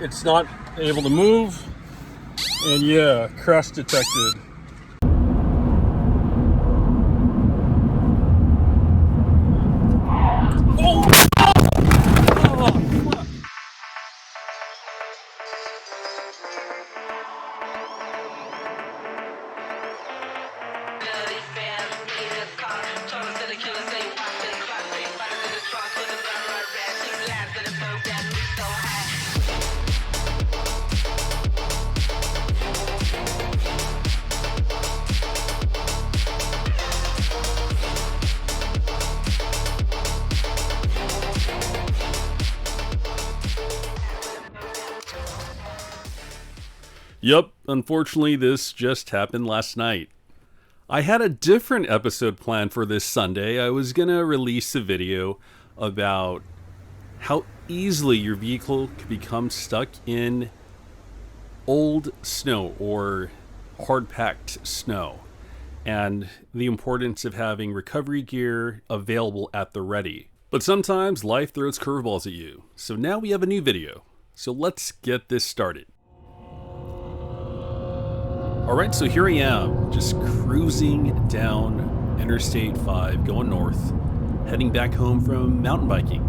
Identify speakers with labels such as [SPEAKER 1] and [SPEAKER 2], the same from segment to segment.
[SPEAKER 1] It's not able to move, and yeah, crash detected. Yep, unfortunately this just happened last night. I had a different episode planned for this Sunday. I was gonna release a video about how easily your vehicle could become stuck in old snow or hard-packed snow, and the importance of having recovery gear available at the ready. But sometimes life throws curveballs at you, so now we have a new video. So let's get this started. Alright, so here I am, just cruising down Interstate 5, going north, heading back home from mountain biking.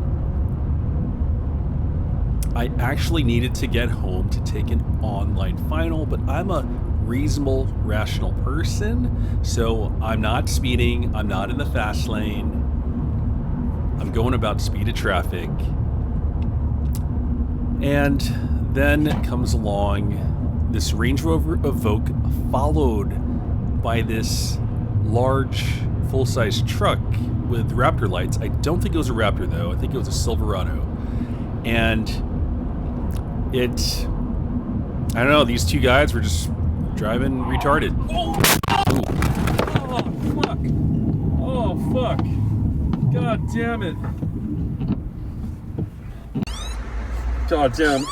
[SPEAKER 1] I actually needed to get home to take an online final, but I'm a reasonable, rational person, so I'm not speeding, I'm not in the fast lane, I'm going about speed of traffic. And then comes along this Range Rover Evoque, followed by this large full-size truck with Raptor lights. I don't think it was a Raptor though, I think it was a Silverado. And I don't know, these two guys were just driving retarded. Oh fuck. God damn it. God damn,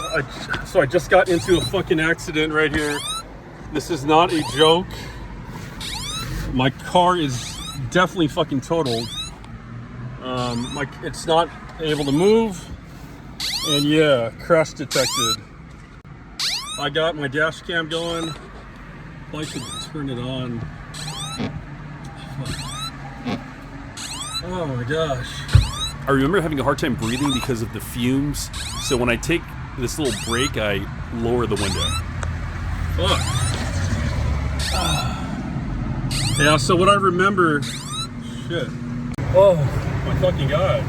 [SPEAKER 1] so I just got into a fucking accident right here. This is not a joke. My car is definitely fucking totaled. It's not able to move, and yeah, crash detected. I got my dash cam going. I should turn it on. Oh my gosh. I remember having a hard time breathing because of the fumes, so when I take this little break, I lower the window. Fuck. Yeah, so what I remember... Shit. Oh, my fucking god.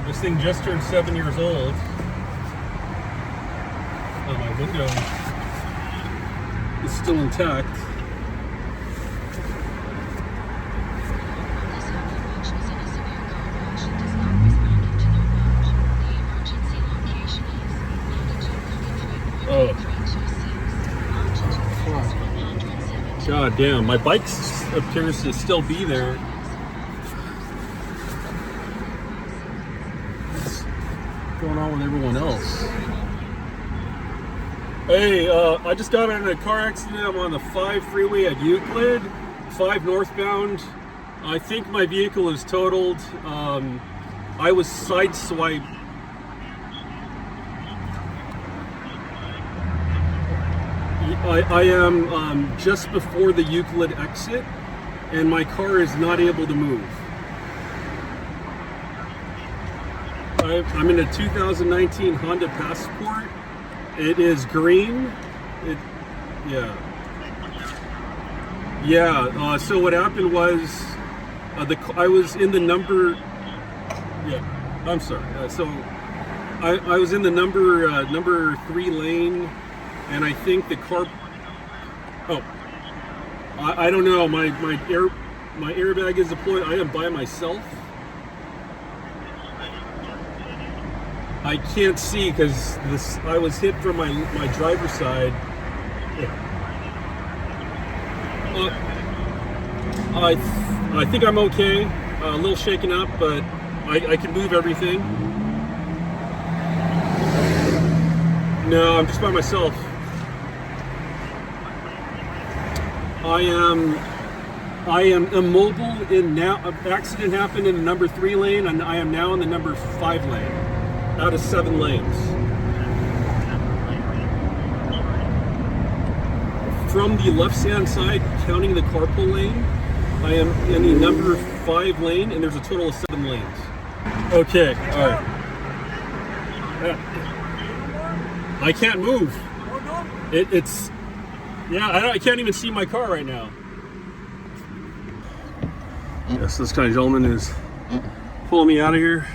[SPEAKER 1] This thing just turned 7 years old. Oh, my window is still intact. Oh. God damn, my bike appears to still be there. What's going on with everyone else? Hey, I just got in a car accident. I'm on the 5 freeway at Euclid, 5 northbound. I think my vehicle is totaled. I was sideswiped. I am just before the Euclid exit, and my car is not able to move. I'm in a 2019 Honda Passport. It is green. So what happened was, I was in the number. Yeah, I'm sorry. I was in the number 3 lane. And I think the car, I don't know, my airbag is deployed. I am by myself. I can't see because I was hit from my driver's side. I think I'm okay, a little shaken up, but I can move everything. No, I'm just by myself. I am immobile in now. An accident happened in the number 3 lane, and I am now in the number 5 lane, out of 7 lanes. from the left-hand side, counting the carpool lane, I am in the number 5 lane, and there's a total of 7 lanes. Okay, all right. I can't move. It's I can't even see my car right now. Yes, this kind of gentleman is pulling me out of here.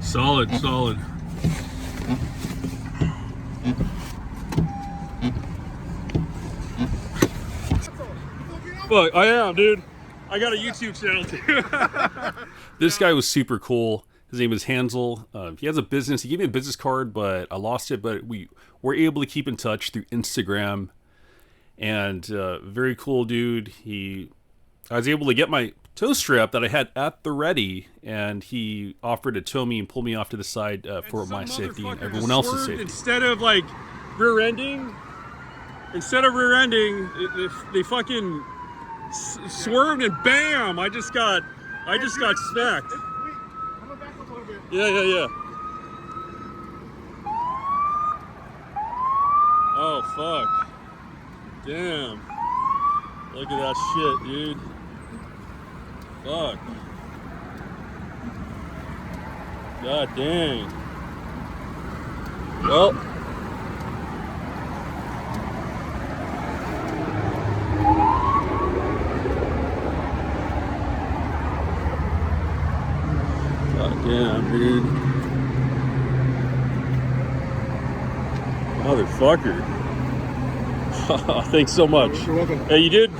[SPEAKER 1] Solid. Fuck, I am, dude. I got a YouTube channel too. This guy was super cool. His name is Hansel. He has a business. He gave me a business card, but I lost it. But we were able to keep in touch through Instagram. And very cool dude. I was able to get my tow strap that I had at the ready, and he offered to tow me and pull me off to the side for my safety and everyone else's safety. Instead of like rear-ending, they fucking swerved and bam! I just got smacked. Yeah. Oh fuck! Damn! Look at that shit, dude. Fuck. God dang. Well. God damn, dude. Motherfucker. Thanks so much.
[SPEAKER 2] You're welcome.
[SPEAKER 1] Hey, you did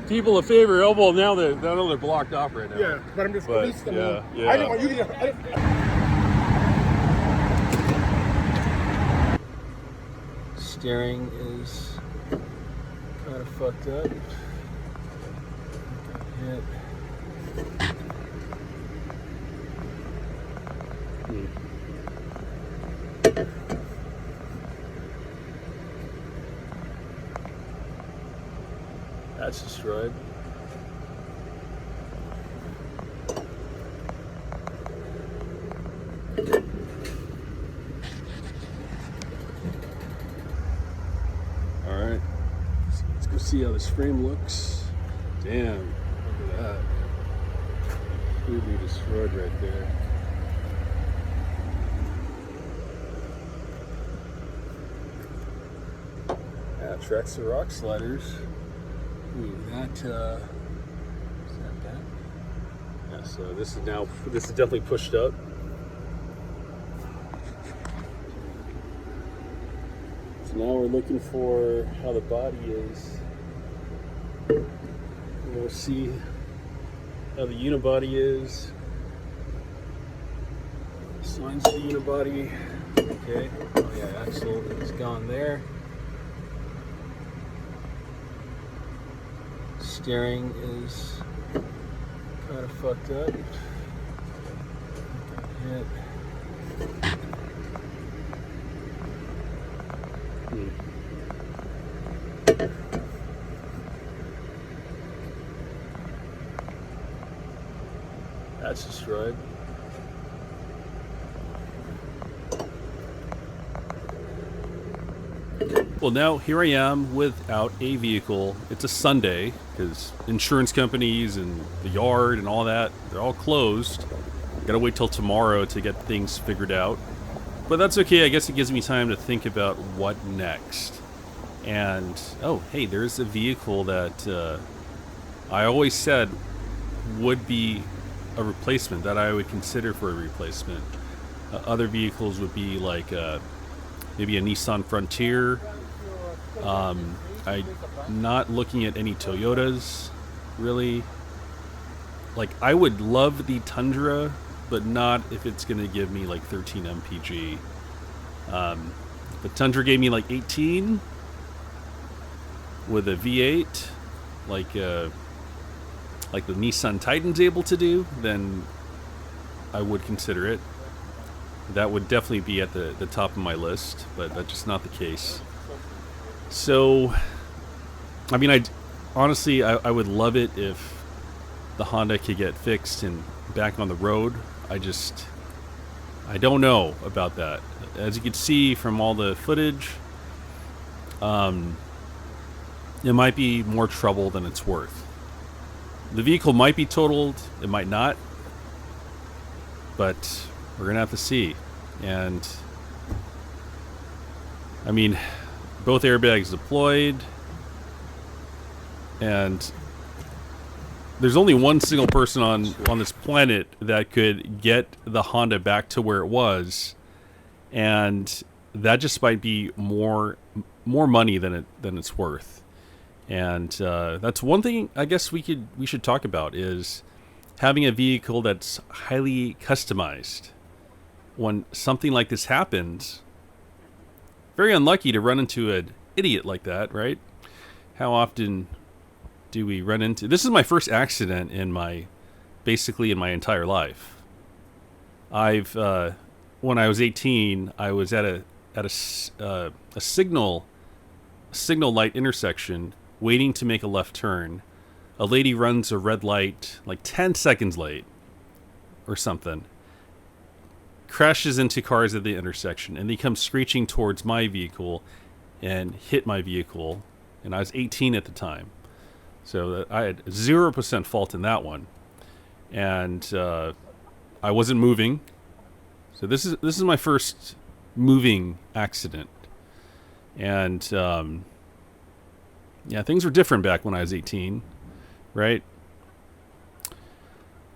[SPEAKER 1] people a favor. Oh, well, now they're blocked off right now.
[SPEAKER 2] Yeah, but I'm just released them.
[SPEAKER 1] Yeah.
[SPEAKER 2] I didn't want you to.
[SPEAKER 1] Steering is kind of fucked up. That's destroyed. All right, let's go see how this frame looks. Damn, look at that. Completely destroyed right there. Yeah, tracks the rock sliders. Ooh, is that bad? Yeah, so this is definitely pushed up. So now we're looking for how the body is. We'll see how the unibody is. Signs of the unibody. Okay. Oh yeah, axle is gone there. Steering is kind of fucked up. That's destroyed. Well, now here I am without a vehicle. It's a Sunday because insurance companies and the yard and all that, they're all closed. Gotta wait till tomorrow to get things figured out. But that's okay. I guess it gives me time to think about what next. And, oh, hey, there's a vehicle that I always said would be a replacement, that I would consider for a replacement. Other vehicles would be like maybe a Nissan Frontier. I'm not looking at any Toyotas, really. Like, I would love the Tundra, but not if it's going to give me like 13 mpg. The Tundra gave me like 18 with a V8, like like the Nissan Titan's able to do, then I would consider it. That would definitely be at the top of my list, but that's just not the case. So, I mean, honestly, I would love it if the Honda could get fixed and back on the road. I don't know about that. As you can see from all the footage, it might be more trouble than it's worth. The vehicle might be totaled, it might not, but we're gonna have to see. And I mean, both airbags deployed, and there's only one single person on this planet that could get the Honda back to where it was, and that just might be more money than it's worth. And that's one thing I guess we should talk about, is having a vehicle that's highly customized. When something like this happens, very unlucky to run into an idiot like that, right? How often do we run into... This is my first accident basically in my entire life. When I was 18, I was at a signal light intersection, waiting to make a left turn. A lady runs a red light like 10 seconds late or something, crashes into cars at the intersection, and they come screeching towards my vehicle and hit my vehicle. And I was 18 at the time, so I had 0% fault in that one. And I wasn't moving, so this is my first moving accident. And yeah, things were different back when I was 18, right?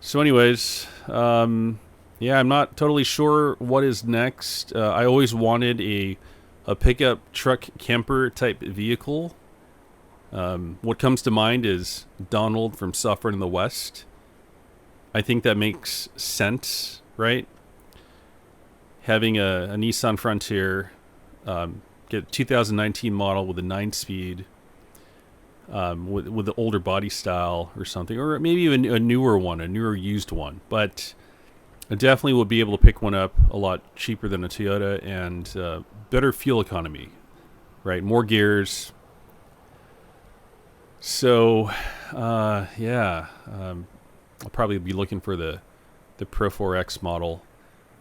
[SPEAKER 1] So anyways, yeah, I'm not totally sure what is next. I always wanted a pickup truck camper type vehicle. What comes to mind is Donald from Softroading in the West. I think that makes sense, right? Having a Nissan Frontier, get a 2019 model with a 9-speed, with the older body style or something, or maybe even a newer used one. But I definitely would be able to pick one up a lot cheaper than a Toyota, and better fuel economy, right? More gears. So, yeah, I'll probably be looking for the Pro 4X model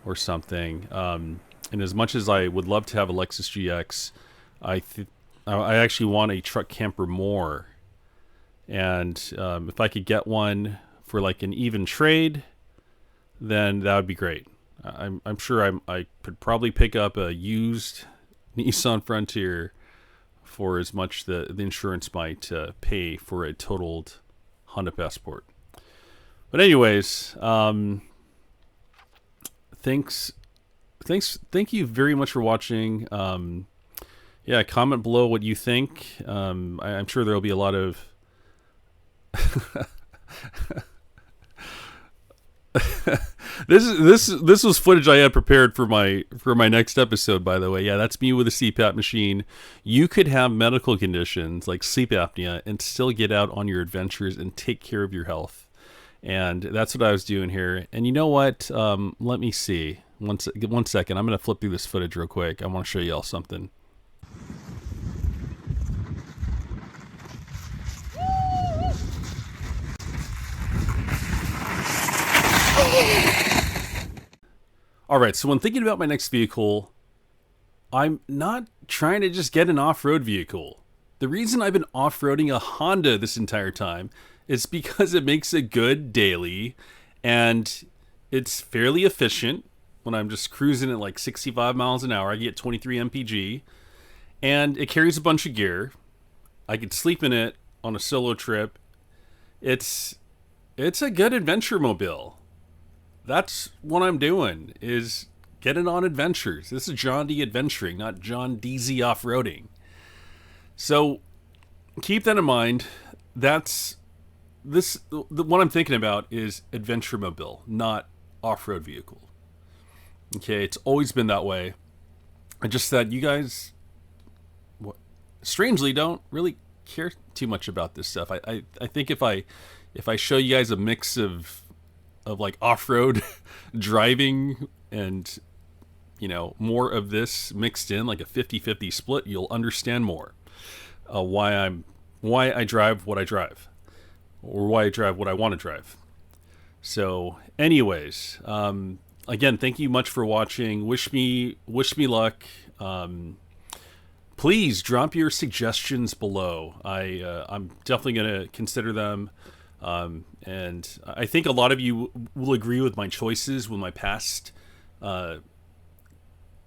[SPEAKER 1] or something. And as much as I would love to have a Lexus GX, I actually want a truck camper more. And if I could get one for like an even trade, then that would be great. I'm sure I could probably pick up a used Nissan Frontier for as much the insurance might pay for a totaled Honda Passport. But anyways, thank you very much for watching. Yeah, comment below what you think. I'm sure there'll be a lot of this was footage I had prepared for my next episode, by the way. Yeah, that's me with a CPAP machine. You could have medical conditions like sleep apnea and still get out on your adventures and take care of your health. And that's what I was doing here. And you know what? Let me see. One second. I'm going to flip through this footage real quick. I want to show you all something. Alright, so when thinking about my next vehicle, I'm not trying to just get an off-road vehicle. The reason I've been off-roading a Honda this entire time is because it makes a good daily, and it's fairly efficient. When I'm just cruising at like 65 miles an hour, I get 23 mpg, and it carries a bunch of gear. I could sleep in it on a solo trip. It's a good adventure mobile. That's what I'm doing, is getting on adventures. This is John D adventuring, not JonDZ off-roading. So keep that in mind. What I'm thinking about is adventure mobile, not off-road vehicle. Okay, it's always been that way. I just said you guys, strangely, don't really care too much about this stuff. I think if I show you guys a mix of like off-road driving and more of this mixed in, like a 50-50 split, you'll understand more why I drive what I drive, or why I drive what I want to drive. So, anyways, again, thank you much for watching. Wish me luck. Please drop your suggestions below. I'm definitely gonna consider them, and I think a lot of you will agree with my choices, with my past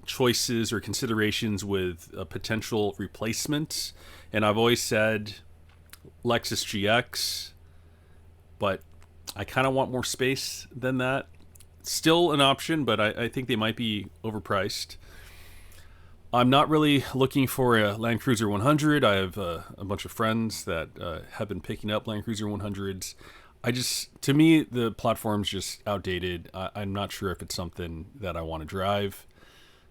[SPEAKER 1] choices or considerations with a potential replacement. And I've always said Lexus GX, but I kind of want more space than that. Still an option, but I think they might be overpriced. I'm not really looking for a Land Cruiser 100. I have a bunch of friends that have been picking up Land Cruiser 100s. To me, the platform's just outdated. I'm not sure if it's something that I want to drive.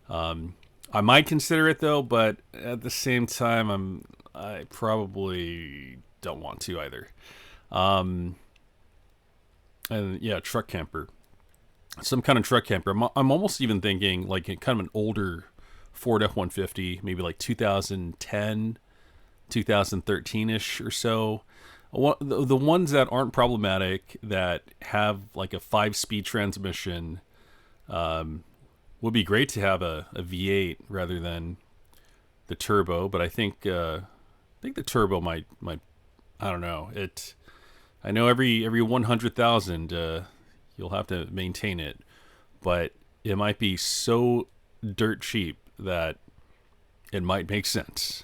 [SPEAKER 1] I might consider it though, but at the same time, I probably don't want to either. And yeah, truck camper, some kind of truck camper. I'm almost even thinking like kind of an older Ford F-150, maybe like 2010, 2013-ish or so. The ones that aren't problematic, that have like a 5-speed transmission, would be great to have a V8 rather than the turbo. But I think the turbo might I don't know. I know every 100,000 you'll have to maintain it, but it might be so dirt cheap that it might make sense.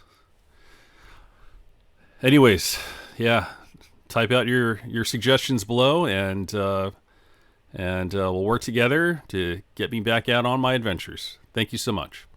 [SPEAKER 1] Anyways, yeah, type out your suggestions below, and we'll work together to get me back out on my adventures. Thank you so much.